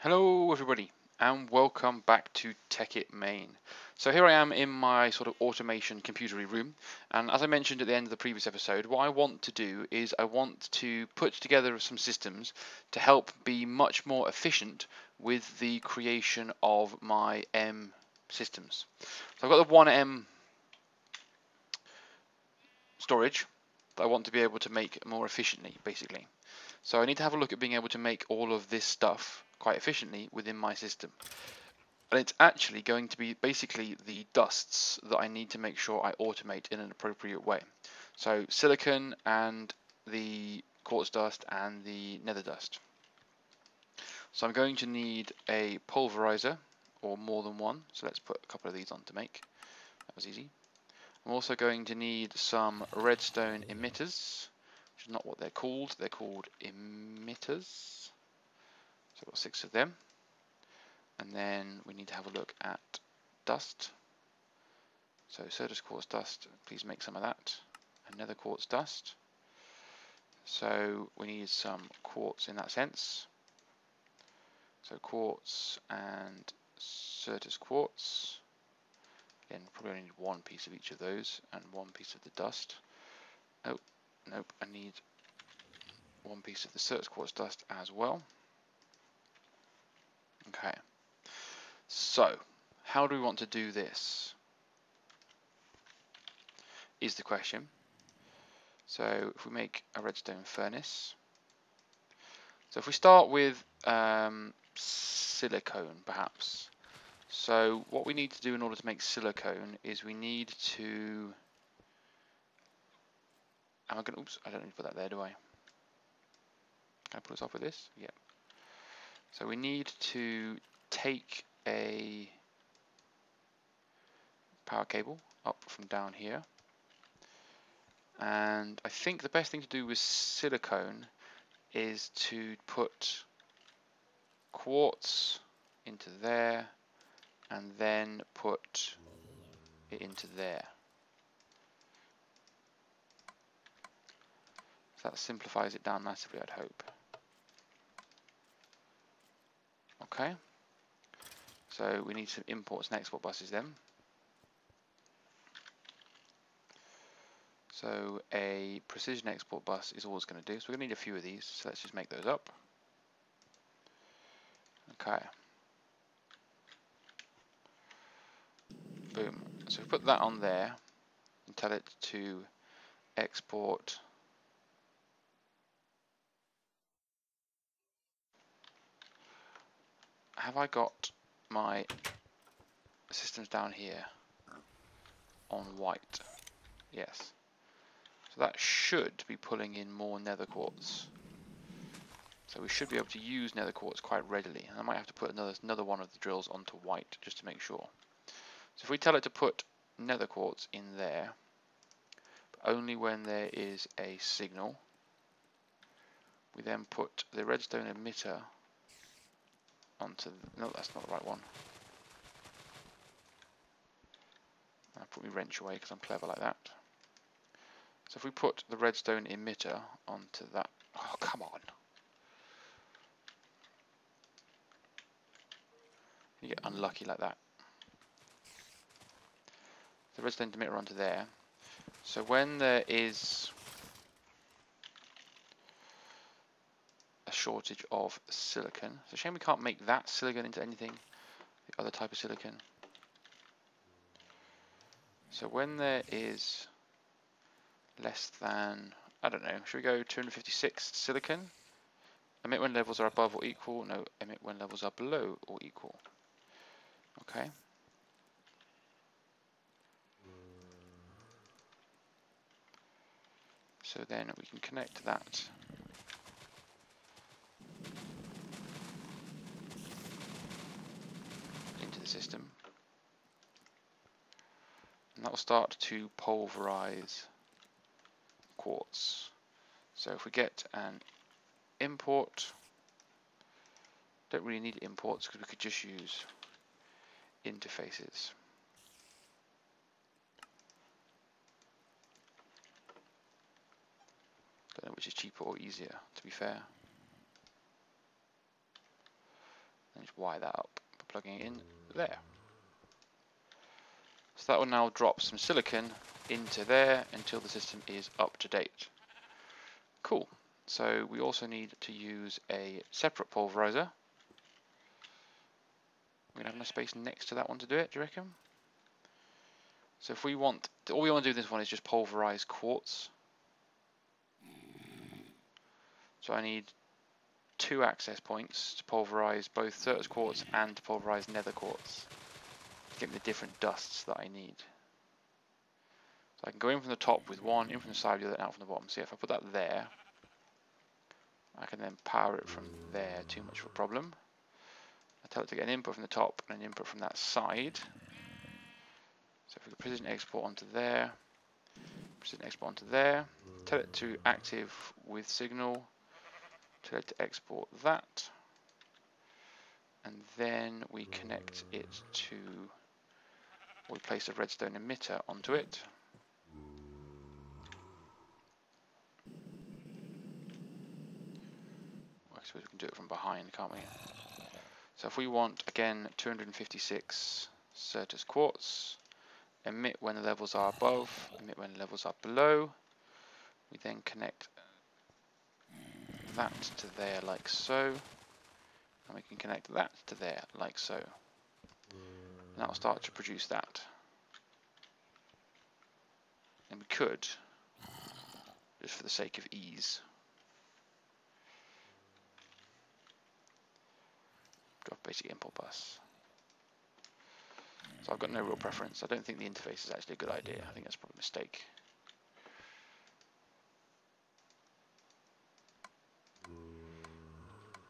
Hello everybody and welcome back to Tekkit main. So here I am in my sort of automation computery room, and as I mentioned at the end of the previous episode, what I want to do is I want to put together some systems to help be much more efficient with the creation of my M systems. So I've got the 1M storage that I want to be able to make more efficiently, basically. So I need to have a look at being able to make all of this stuff quite efficiently within my system. And it's actually going to be basically the dusts that I need to make sure I automate in an appropriate way. So silicon and the quartz dust and the nether dust. So I'm going to need a pulverizer or more than one. So let's put a couple of these on to make. That was easy. I'm also going to need some redstone emitters, which is not what they're called. They're called emitters. So I've got 6 of them. And then we need to have a look at dust. So Certus quartz dust, please make some of that. And nether quartz dust. So we need some quartz in that sense. So quartz and Certus quartz. Again, probably only need one piece of each of those and one piece of the dust. Oh, nope, I need one piece of the Certus quartz dust as well. Okay. So, how do we want to do this? Is the question. So, if we make a redstone furnace. So, if we start with silicone, perhaps. So, what we need to do in order to make silicone is we need to. Am I going? Oops, I don't need to put that there, do I? Can I put us off with this? Yep. So, we need to take a power cable up from down here, and I think the best thing to do with silicone is to put quartz into there and then put it into there. So that simplifies it down massively, I'd hope. Okay, so we need some imports and export buses then. So a precision export bus is always going to do, so we're going to need a few of these, so let's just make those up. Okay. Boom. So we put that on there and tell it to export have I got my systems down here on white? Yes. So that should be pulling in more nether quartz. So we should be able to use nether quartz quite readily. And I might have to put another one of the drills onto white just to make sure. So if we tell it to put nether quartz in there, but only when there is a signal, we then put the redstone emitter onto, no, that's not the right one. I'll put my wrench away because I'm clever like that. So if we put the redstone emitter onto that, oh come on. You get unlucky like that. The redstone emitter onto there. So when there is a shortage of silicon, it's a shame we can't make that silicon into anything, the other type of silicon. So when there is less than, I don't know, should we go 256 silicon? Emit when levels are above or equal. No, emit when levels are below or equal. Okay. So then we can connect that into the system. And that will start to pulverize quartz. So if we get an import, don't really need imports because we could just use interfaces. Don't know which is cheaper or easier, to be fair. and just wire that up by plugging it in there. So that will now drop some silicon into there until the system is up to date. Cool. So we also need to use a separate pulverizer. We're gonna have enough space next to that one to do it, do you reckon? So if we want, all we want to do with this one is just pulverize quartz. So I need 2 access points to pulverize both Certus quartz and to pulverize nether quartz to get me the different dusts that I need. So I can go in from the top with one, in from the side, the other, and out from the bottom. So if I put that there, I can then power it from there. Too much of a problem. I tell it to get an input from the top and an input from that side. So if we can precision export onto there, precision export onto there, tell it to active with signal, tell it to export that, and then we connect it to, we place a redstone emitter onto it. I suppose we can do it from behind, can't we? So if we want, again, 256 Certus quartz, emit when the levels are above, emit when the levels are below, we then connect that to there like so, and we can connect that to there like so. And that will start to produce that. And we could, just for the sake of ease, drop basic input bus. So I've got no real preference. I don't think the interface is actually a good idea. I think that's probably a mistake.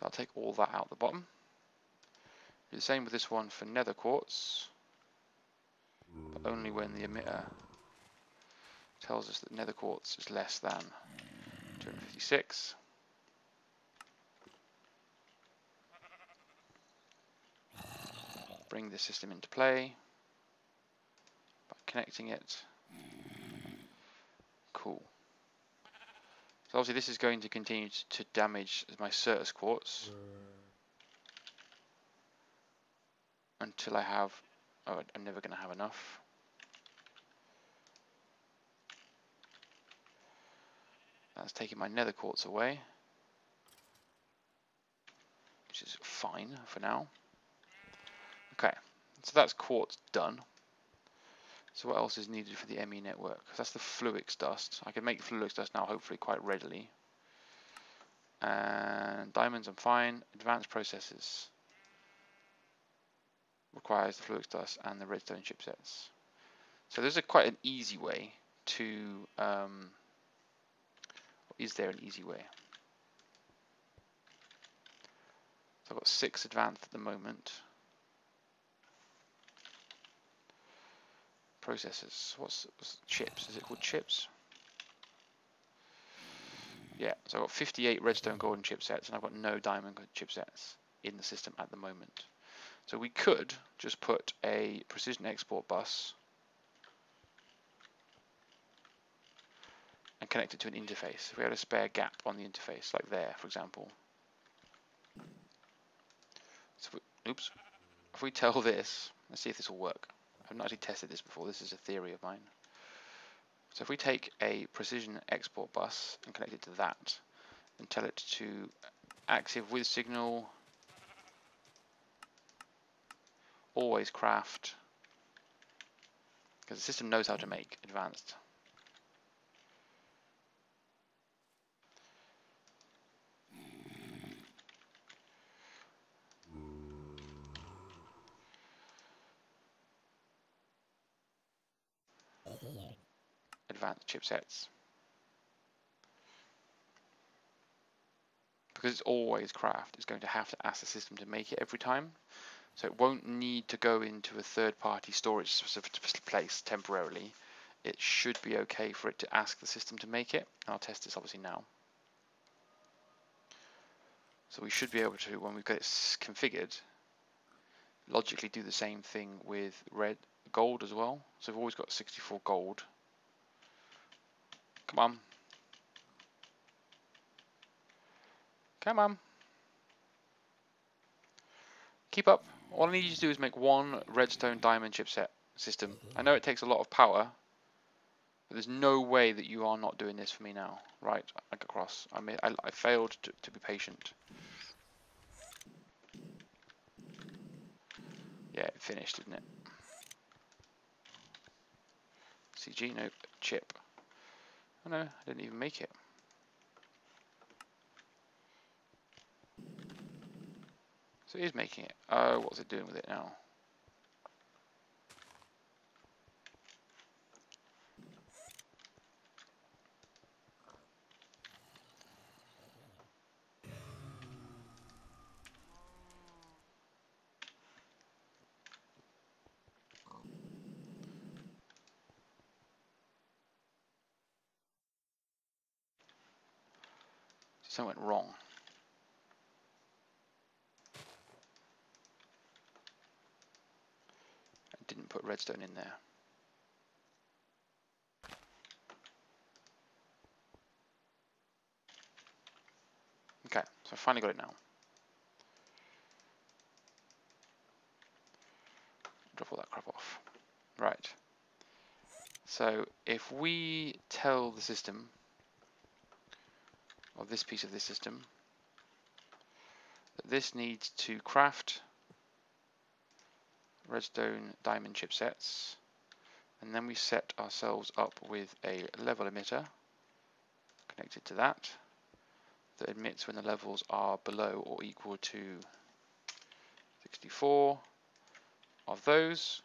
I'll take all that out the bottom. Do the same with this one for nether quartz, but only when the emitter tells us that nether quartz is less than 256. Bring the system into play by connecting it. Cool. So obviously this is going to continue to damage my Certus quartz until I have, oh, I'm never going to have enough. That's taking my nether quartz away, which is fine for now. Okay, so that's quartz done. So what else is needed for the ME network? That's the fluix dust. I can make fluix dust now, hopefully quite readily. And diamonds, I'm fine. Advanced processes requires the fluix dust and the redstone chipsets. So there's quite an easy way to. Is there an easy way? So I've got 6 advanced at the moment. Processors. What's chips? Is it called chips? Yeah, so I've got 58 redstone golden chipsets and I've got no diamond chipsets in the system at the moment. So we could just put a precision export bus and connect it to an interface. If we had a spare gap on the interface, like there, for example. So if we tell this, let's see if this will work. I've not actually tested this before, this is a theory of mine. So if we take a precision export bus and connect it to that, and tell it to active with signal, always craft, because the system knows how to make advanced. Advanced chipsets. Because it's always craft, it's going to have to ask the system to make it every time. So it won't need to go into a third-party storage place temporarily. It should be okay for it to ask the system to make it. And I'll test this obviously now. So we should be able to, when we've got it configured, logically do the same thing with gold as well. So we've always got 64 gold. Come on. Come on. keep up. All I need you to do is make one redstone diamond chipset system. I know it takes a lot of power, but there's no way that you are not doing this for me now. Right, I got across. I failed to be patient. Yeah, it finished, didn't it? CG, nope, chip. Oh no, I didn't even make it. So it is making it. Oh, what's it doing with it now? Something went wrong. I didn't put redstone in there. Okay, so I finally got it now. Drop all that crap off. Right. So if we tell the system, or this piece of this system, that this needs to craft redstone diamond chipsets, and then we set ourselves up with a level emitter connected to that emits when the levels are below or equal to 64 of those,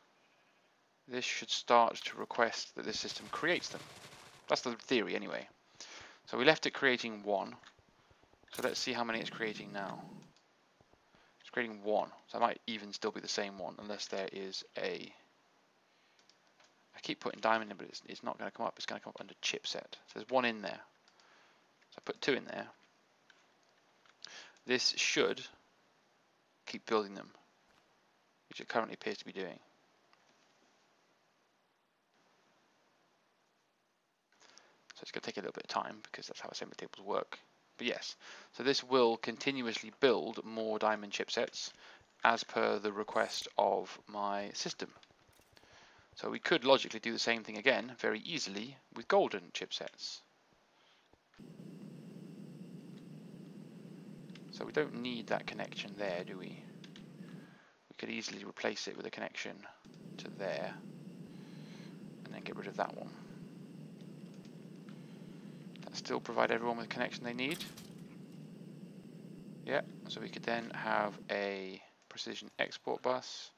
this should start to request that this system creates them. That's the theory anyway. So we left it creating 1. So let's see how many it's creating now. It's creating 1. So it might even still be the same one unless there is a... I keep putting diamond in, but it's not going to come up. It's going to come up under chipset. So there's 1 in there. So I put 2 in there. This should keep building them, which it currently appears to be doing. So it's going to take a little bit of time because that's how assembly tables work. But yes, so this will continuously build more diamond chipsets as per the request of my system. So we could logically do the same thing again very easily with golden chipsets. So we don't need that connection there, do we? We could easily replace it with a connection to there and then get rid of that one. That still provide everyone with the connection they need. Yeah, so we could then have a precision export bus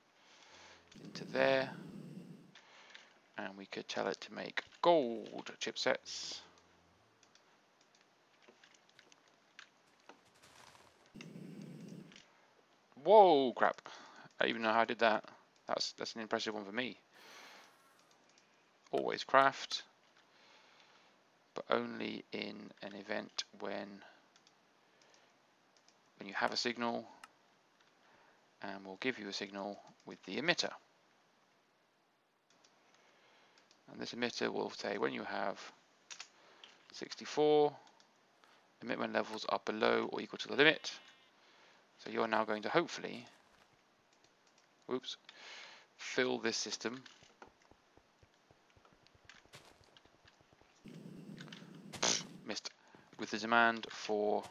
into there, and we could tell it to make gold chipsets. Whoa, crap. I even know how I did that. That's an impressive one for me. Always craft, but only in an event when you have a signal, and we'll give you a signal with the emitter. And this emitter will say when you have 64, emit when levels are below or equal to the limit. So you're now going to hopefully, whoops, fill this system missed with the demand for...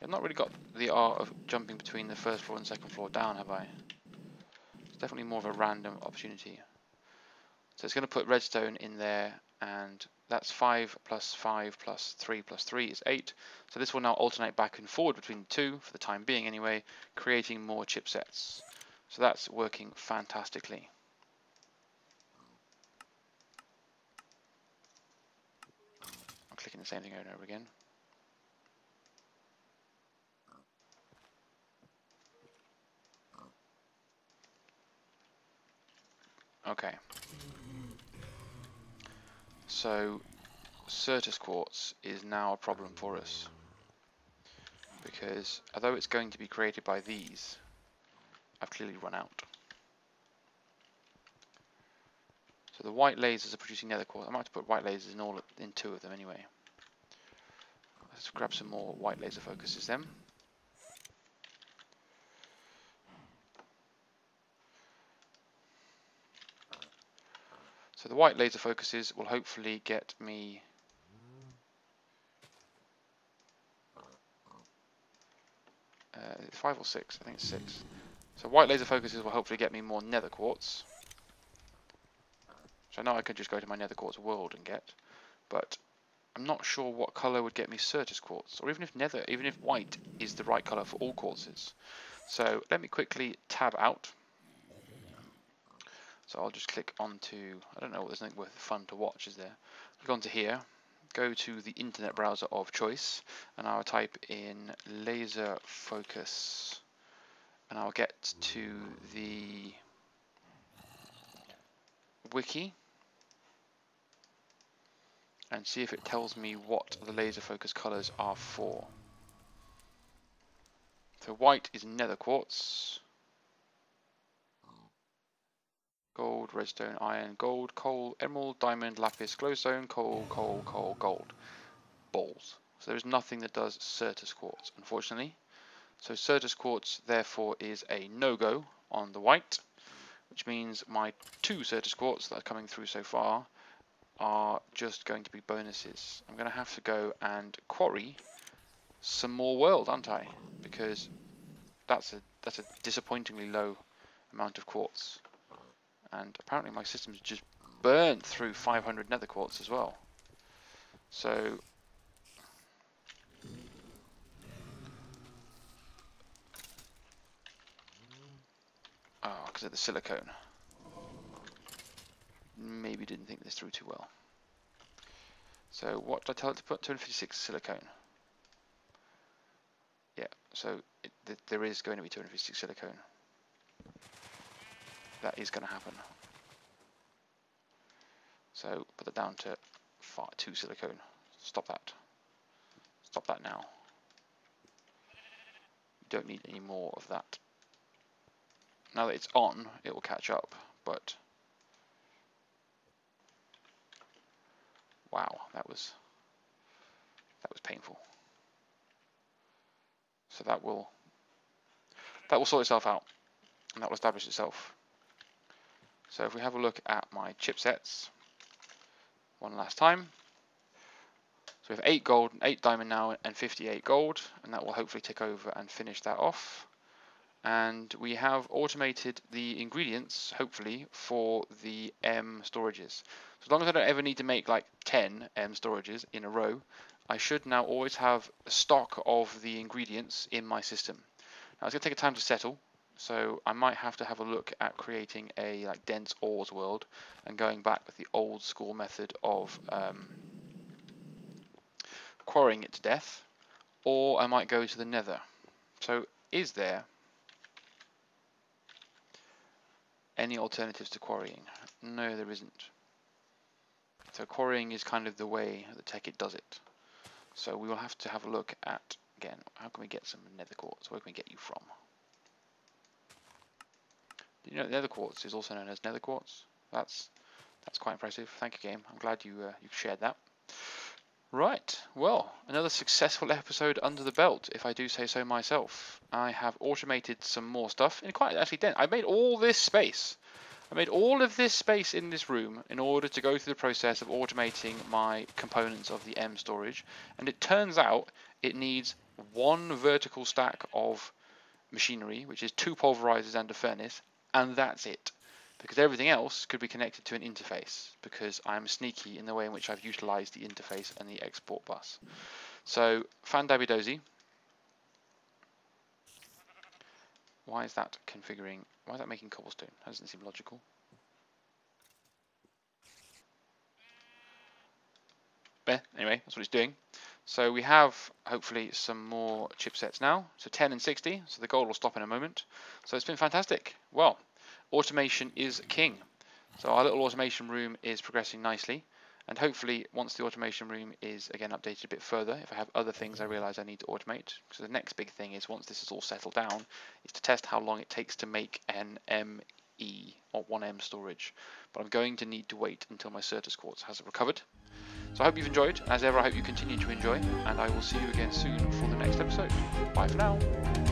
I've not really got the art of jumping between the first floor and second floor down, have I? It's definitely more of a random opportunity. So it's going to put redstone in there, and that's 5 plus 5 plus 3 plus 3 is 8. So this will now alternate back and forward between the two, for the time being anyway, creating more chipsets. So that's working fantastically. I'm clicking the same thing over and over again. Okay. So Certus quartz is now a problem for us, because although it's going to be created by these, I've clearly run out. So the white lasers are producing nether quartz. I might have to put white lasers in 2 of them anyway. Let's grab some more white laser focuses then. So the white laser focuses will hopefully get me 5 or 6, I think it's 6. So white laser focuses will hopefully get me more nether quartz. So I know I could just go to my nether quartz world and get, but I'm not sure what color would get me Certus quartz, or even if white is the right color for all quartzes. So let me quickly tab out. So I'll just click onto, I don't know, there's nothing worth fun to watch, is there? Click onto here, go to the internet browser of choice, and I'll type in laser focus, and I'll get to the wiki and see if it tells me what the laser focus colors are for. So white is nether quartz, gold, redstone, iron, gold, coal, emerald, diamond, lapis, glowstone, coal, gold. Balls. So there is nothing that does Certus quartz, unfortunately. So Certus quartz therefore is a no-go on the white, which means my 2 Certus quartz that are coming through so far are just going to be bonuses. I'm going to have to go and quarry some more world, aren't I? Because that's a disappointingly low amount of quartz. And apparently my system's just burnt through 500 nether quartz as well. So because of the silicone. Maybe didn't think this through too well. So what did I tell it to put? 256 silicone. Yeah, so there is going to be 256 silicone. That is going to happen. So put that down to 2 silicone. Stop that. Stop that now. You don't need any more of that. Now that it's on, it will catch up, but wow, that was painful. So that will sort itself out, and that will establish itself. So if we have a look at my chipsets one last time, so we have 8 gold, 8 diamond now, and 58 gold, and that will hopefully tick over and finish that off. And we have automated the ingredients, hopefully, for the M storages. So as long as I don't ever need to make like 10 M storages in a row, I should now always have a stock of the ingredients in my system. Now it's going to take a time to settle, so I might have to have a look at creating a like dense ores world and going back with the old school method of quarrying it to death, or I might go to the nether. So is there any alternatives to quarrying? No, there isn't. So quarrying is kind of the way that Tekkit does it. So we will have to have a look at, again, how can we get some nether quartz? Where can we get you from? Did you know nether quartz is also known as nether quartz? That's quite impressive. Thank you, game. I'm glad you shared that. Right, well, another successful episode under the belt, if I do say so myself. I have automated some more stuff, and quite actually I made all this space. I made all of this space in this room in order to go through the process of automating my components of the M storage, and it turns out it needs 1 vertical stack of machinery, which is 2 pulverizers and a furnace, and that's it. Because everything else could be connected to an interface, because I'm sneaky in the way in which I've utilized the interface and the export bus. So, fan-dabby-dozy. Why is that configuring? Why is that making cobblestone? That doesn't seem logical. Anyway, that's what it's doing. So we have hopefully some more chipsets now. So 10 and 60. So the gold will stop in a moment. So it's been fantastic. Well, automation is king. So our little automation room is progressing nicely. And hopefully once the automation room is again updated a bit further, if I have other things I realize I need to automate. So the next big thing is, once this is all settled down, is to test how long it takes to make an ME or 1M storage. But I'm going to need to wait until my Certus quartz has recovered. So I hope you've enjoyed. As ever, I hope you continue to enjoy, and I will see you again soon for the next episode. Bye for now.